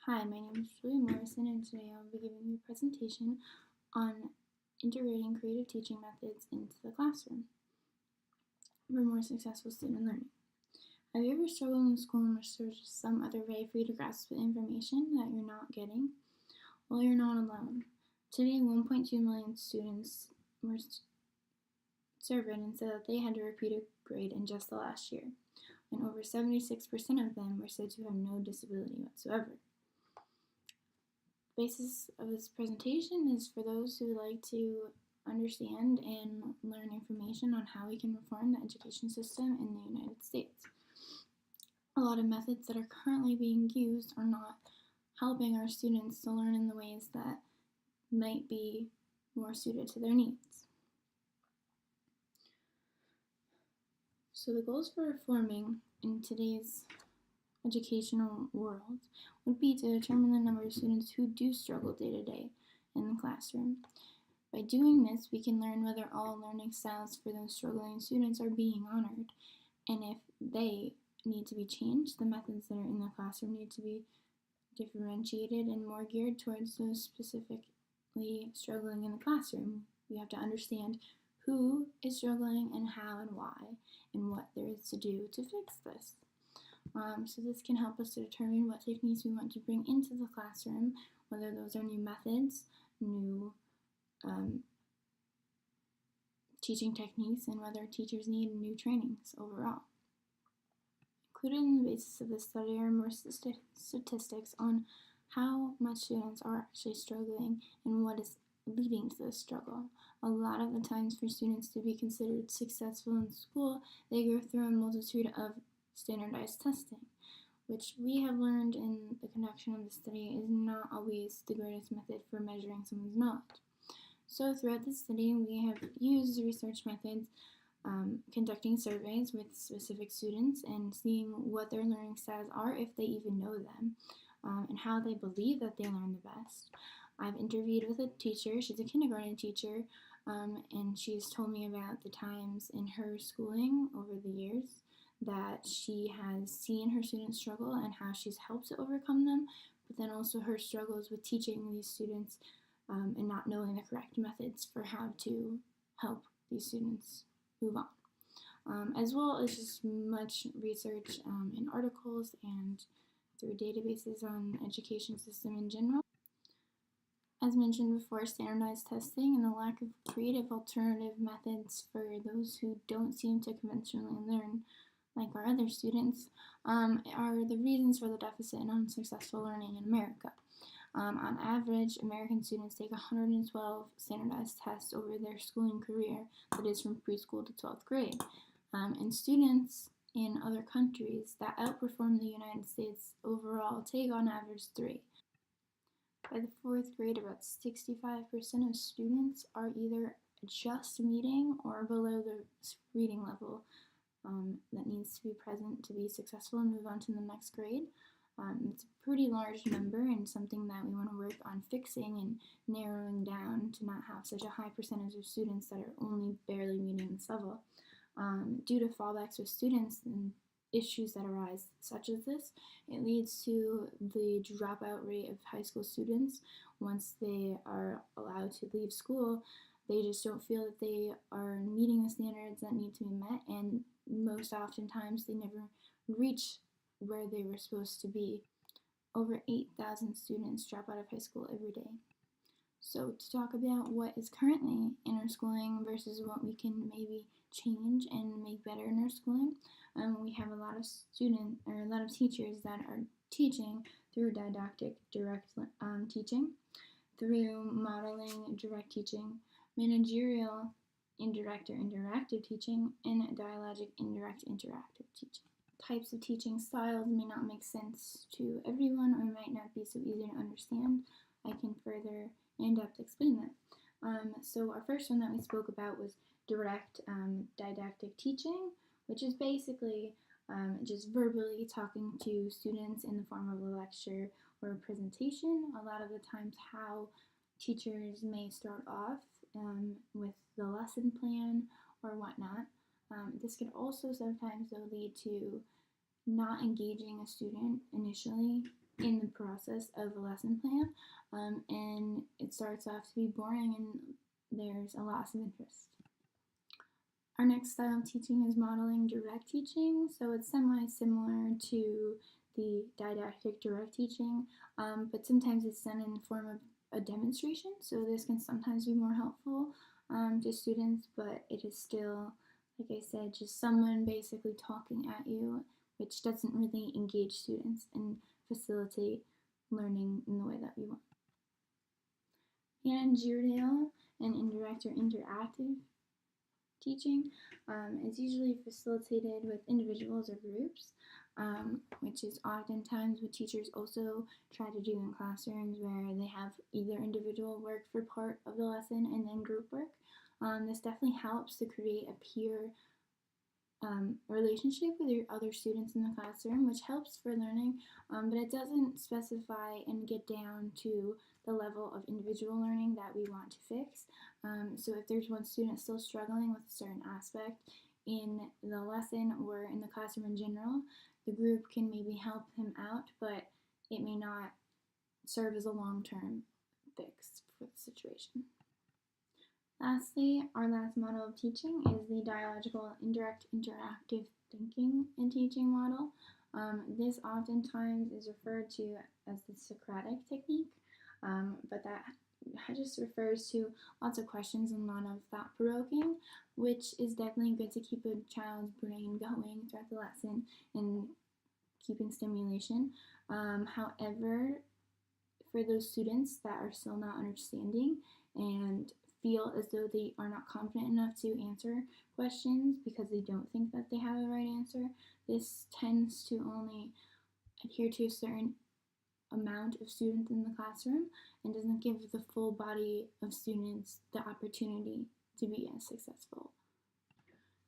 Hi, my name is Julie Morrison, and today I'll be giving you a presentation on integrating creative teaching methods into the classroom for more successful student learning. Have you ever struggled in school and wished there was just some other way for you to grasp the information that you're not getting? Well, you're not alone. Today, 1.2 million students were surveyed and said that they had to repeat a grade in just the last year, and over 76% of them were said to have no disability whatsoever. The basis of this presentation is for those who like to understand and learn information on how we can reform the education system in the United States. A lot of methods that are currently being used are not helping our students to learn in the ways that might be more suited to their needs. So the goals for reforming in today's educational world would be to determine the number of students who do struggle day to day in the classroom. By doing this, we can learn whether all learning styles for those struggling students are being honored, and if they need to be changed, the methods that are in the classroom need to be differentiated and more geared towards those specifically struggling in the classroom. We have to understand who is struggling and how and why and what there is to do to fix this. So this can help us to determine what techniques we want to bring into the classroom, whether those are new methods, new teaching techniques, and whether teachers need new trainings overall. Included in the basis of this study are more statistics on how much students are actually struggling and what is leading to this struggle. A lot of the times for students to be considered successful in school, they go through a multitude of standardized testing, which we have learned in the conduction of the study is not always the greatest method for measuring someone's knowledge. So throughout the study, we have used research methods, conducting surveys with specific students and seeing what their learning styles are, if they even know them, and how they believe that they learn the best. I've interviewed with a teacher. She's a kindergarten teacher, and she's told me about the times in her schooling over the years that she has seen her students struggle and how she's helped to overcome them, but then also her struggles with teaching these students and not knowing the correct methods for how to help these students move on. As well as just much research in articles and through databases on the education system in general. As mentioned before, standardized testing and the lack of creative alternative methods for those who don't seem to conventionally learn like our other students, are the reasons for the deficit in unsuccessful learning in America. On average, American students take 112 standardized tests over their schooling career, that is from preschool to 12th grade. And students in other countries that outperform the United States overall take on average 3. By the 4th grade, about 65% of students are either just meeting or below the reading level that needs to be present to be successful and move on to the next grade. It's a pretty large number and something that we want to work on fixing and narrowing down to not have such a high percentage of students that are only barely meeting this level. Due to fallbacks with students and issues that arise such as this, it leads to the dropout rate of high school students. Once they are allowed to leave school, they just don't feel that they are meeting the standards that need to be met, and most oftentimes they never reach where they were supposed to be. Over 8,000 students drop out of high school every day. So to talk about what is currently in our schooling versus what we can maybe change and make better in our schooling, we have a lot of teachers that are teaching through didactic direct teaching, through modeling direct teaching, managerial indirect or interactive teaching, and dialogic indirect interactive teaching. Types of teaching styles may not make sense to everyone or might not be so easy to understand. I can further in-depth explain that. So our first one that we spoke about was direct didactic teaching, which is basically just verbally talking to students in the form of a lecture or a presentation. A lot of the times how teachers may start off with the lesson plan or whatnot. This could also sometimes though lead to not engaging a student initially in the process of a lesson plan, and it starts off to be boring and there's a loss of interest. Our next style of teaching is modeling direct teaching, so it's semi-similar to the didactic direct teaching, but sometimes it's done in the form of a demonstration, so this can sometimes be more helpful to students, but it is still, like I said, just someone basically talking at you, which doesn't really engage students and facilitate learning in the way that we want. Managerial and indirect or interactive teaching is usually facilitated with individuals or groups, which is oftentimes what teachers also try to do in classrooms where they have either individual work for part of the lesson and then group work. This definitely helps to create a peer relationship with your other students in the classroom, which helps for learning, but it doesn't specify and get down to the level of individual learning that we want to fix. So if there's one student still struggling with a certain aspect in the lesson or in the classroom in general, the group can maybe help him out, but it may not serve as a long-term fix for the situation. Lastly, our last model of teaching is the dialogical indirect interactive thinking and teaching model. This oftentimes is referred to as the Socratic technique, but that just refers to lots of questions and a lot of thought-provoking, which is definitely good to keep a child's brain going throughout the lesson and keeping stimulation. However, for those students that are still not understanding and feel as though they are not confident enough to answer questions because they don't think that they have the right answer, this tends to only adhere to a certain amount of students in the classroom and doesn't give the full body of students the opportunity to be as successful.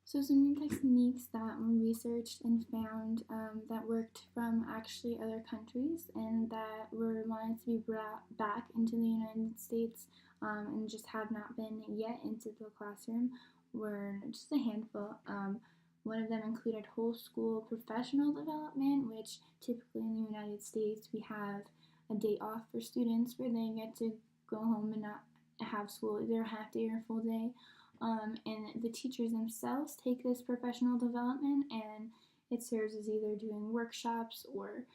So some new techniques that were researched and found that worked from actually other countries and that were wanted to be brought back into the United States and just have not been yet into the classroom were just a handful. One of them included whole school professional development, which typically in the United States we have a day off for students where they get to go home and not have school either a half day or a full day. And the teachers themselves take this professional development and it serves as either doing workshops or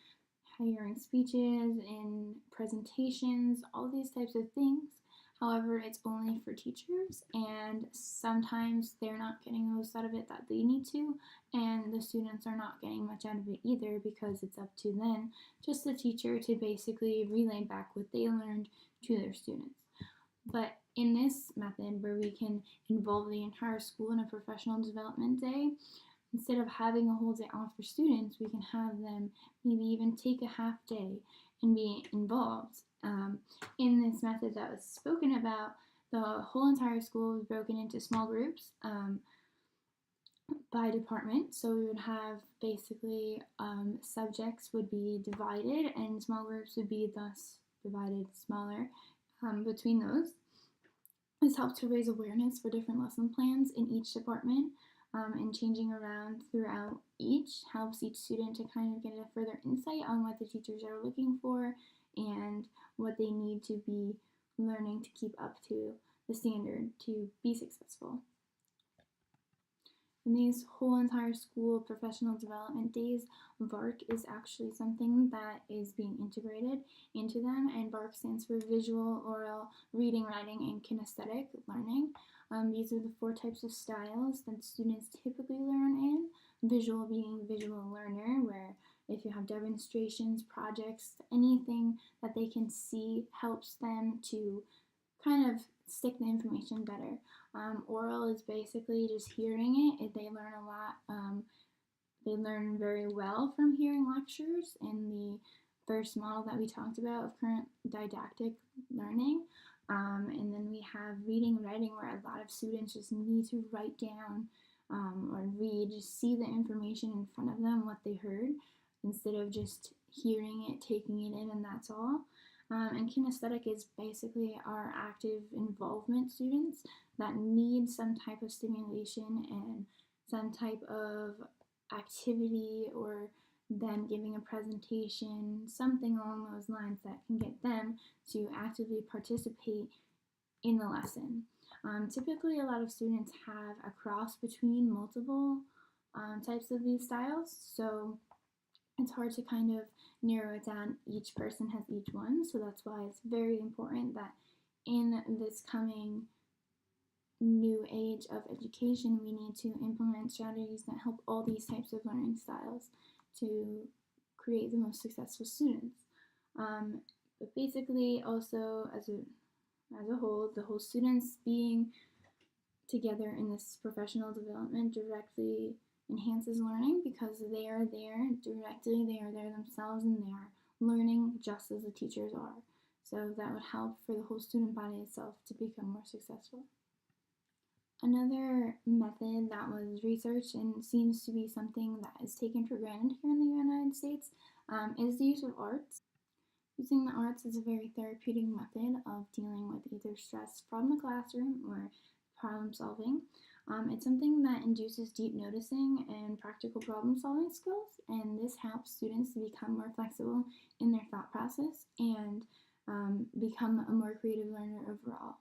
hearing speeches and presentations, all these types of things. However, it's only for teachers and sometimes they're not getting the most out of it that they need to, and the students are not getting much out of it either because it's up to them, just the teacher, to basically relay back what they learned to their students. But in this method where we can involve the entire school in a professional development day, instead of having a whole day off for students, we can have them maybe even take a half day and be involved. In this method that was spoken about, the whole entire school was broken into small groups by department. So we would have basically subjects would be divided and small groups would be thus divided smaller between those. This helped to raise awareness for different lesson plans in each department, and changing around throughout each helps each student to kind of get a further insight on what the teachers are looking for and what they need to be learning to keep up to the standard to be successful. In these whole entire school professional development days, VARK is actually something that is being integrated into them, and VARK stands for Visual, Oral, Reading, Writing, and Kinesthetic Learning. These are the 4 types of styles that students typically learn in. Visual being visual learner, where if you have demonstrations, projects, anything that they can see helps them to kind of stick the information better. Oral is basically just hearing it. They learn a lot. They learn very well from hearing lectures in the first model that we talked about of current didactic learning. And then we have reading and writing, where a lot of students just need to write down or read, just see the information in front of them, what they heard, instead of just hearing it, taking it in, and that's all. And kinesthetic is basically our active involvement students that need some type of stimulation and some type of activity, or them giving a presentation, something along those lines that can get them to actively participate in the lesson. Typically, a lot of students have a cross between multiple types of these styles, so it's hard to kind of narrow it down. Each person has each one, so that's why it's very important that in this coming new age of education, we need to implement strategies that help all these types of learning styles to create the most successful students. But basically, also as a whole, the whole students being together in this professional development directly enhances learning because they are there directly, they are there themselves, and they are learning just as the teachers are. So that would help for the whole student body itself to become more successful. Another method that was researched and seems to be something that is taken for granted here in the United States is the use of arts. Using the arts is a very therapeutic method of dealing with either stress from the classroom or problem solving. It's something that induces deep noticing and practical problem solving skills, and this helps students to become more flexible in their thought process and become a more creative learner overall.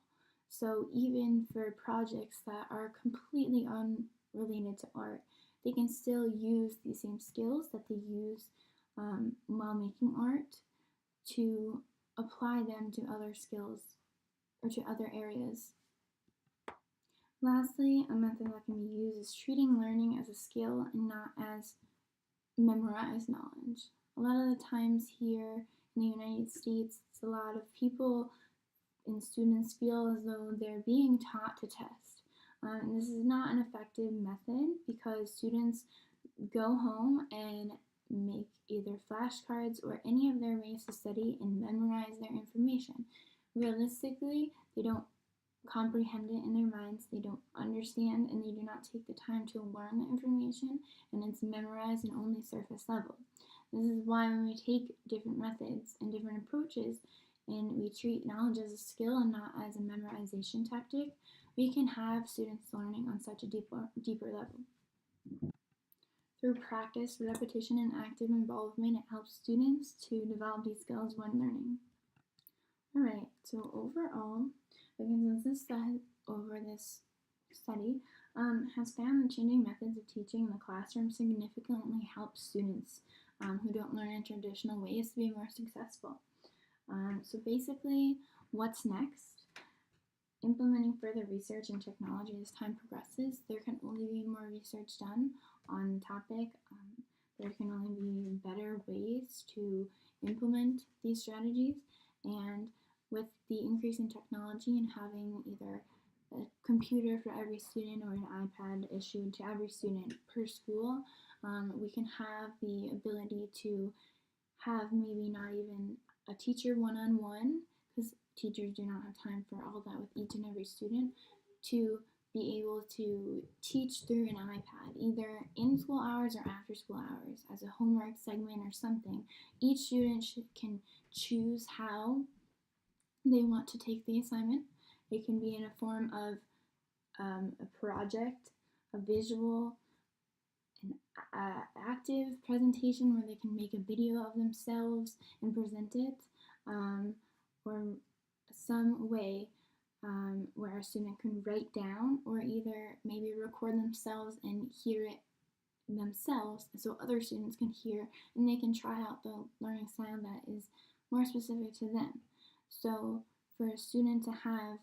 So even for projects that are completely unrelated to art, they can still use the same skills that they use while making art to apply them to other skills or to other areas. Lastly, a method that can be used is treating learning as a skill and not as memorized knowledge. A lot of the times here in the United States, a lot of people and students feel as though they're being taught to test. And this is not an effective method because students go home and make either flashcards or any of their ways to study and memorize their information. Realistically, they don't comprehend it in their minds, they don't understand, and they do not take the time to learn the information, and it's memorized and only surface level. This is why when we take different methods and different approaches and we treat knowledge as a skill and not as a memorization tactic, we can have students learning on such a deeper level. Through practice, repetition, and active involvement, it helps students to develop these skills when learning. Alright, so overall, the consensus that over this study has found that changing methods of teaching in the classroom significantly helps students who don't learn in traditional ways to be more successful. So basically, what's next? Implementing further research and technology as time progresses, there can only be more research done on the topic. There can only be better ways to implement these strategies, and with the increase in technology and having either a computer for every student or an iPad issued to every student per school, we can have the ability to have maybe not even a teacher one-on-one, because teachers do not have time for all that with each and every student, to be able to teach through an iPad, either in school hours or after school hours, as a homework segment or something. Each student can choose how they want to take the assignment. It can be in a form of a project, a visual, an active presentation where they can make a video of themselves and present it, or some way where a student can write down or either maybe record themselves and hear it themselves so other students can hear and they can try out the learning style that is more specific to them. So for a student to have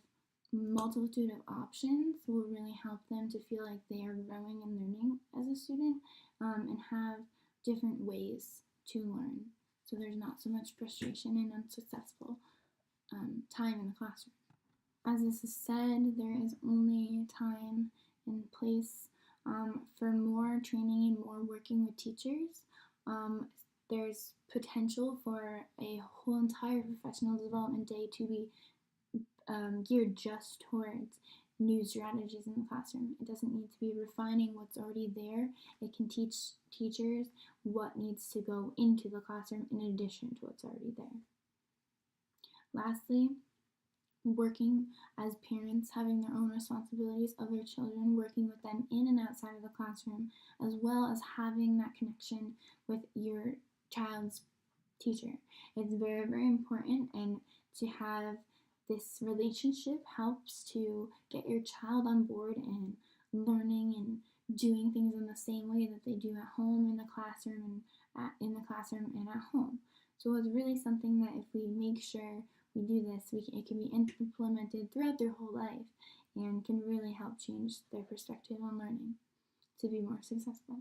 multitude of options will really help them to feel like they are growing and learning as a student, and have different ways to learn, so there's not so much frustration and unsuccessful time in the classroom. As this is said, there is only time and place for more training and more working with teachers. There's potential for a whole entire professional development day to be geared just towards new strategies in the classroom. It doesn't need to be refining what's already there. It can teach teachers what needs to go into the classroom in addition to what's already there. Lastly, working as parents, having their own responsibilities of their children, working with them in and outside of the classroom, as well as having that connection with your child's teacher. It's very, very important, and to have this relationship helps to get your child on board and learning and doing things in the same way that they do at home, in the classroom, and at home. So it's really something that if we make sure we do this, it can be implemented throughout their whole life and can really help change their perspective on learning to be more successful.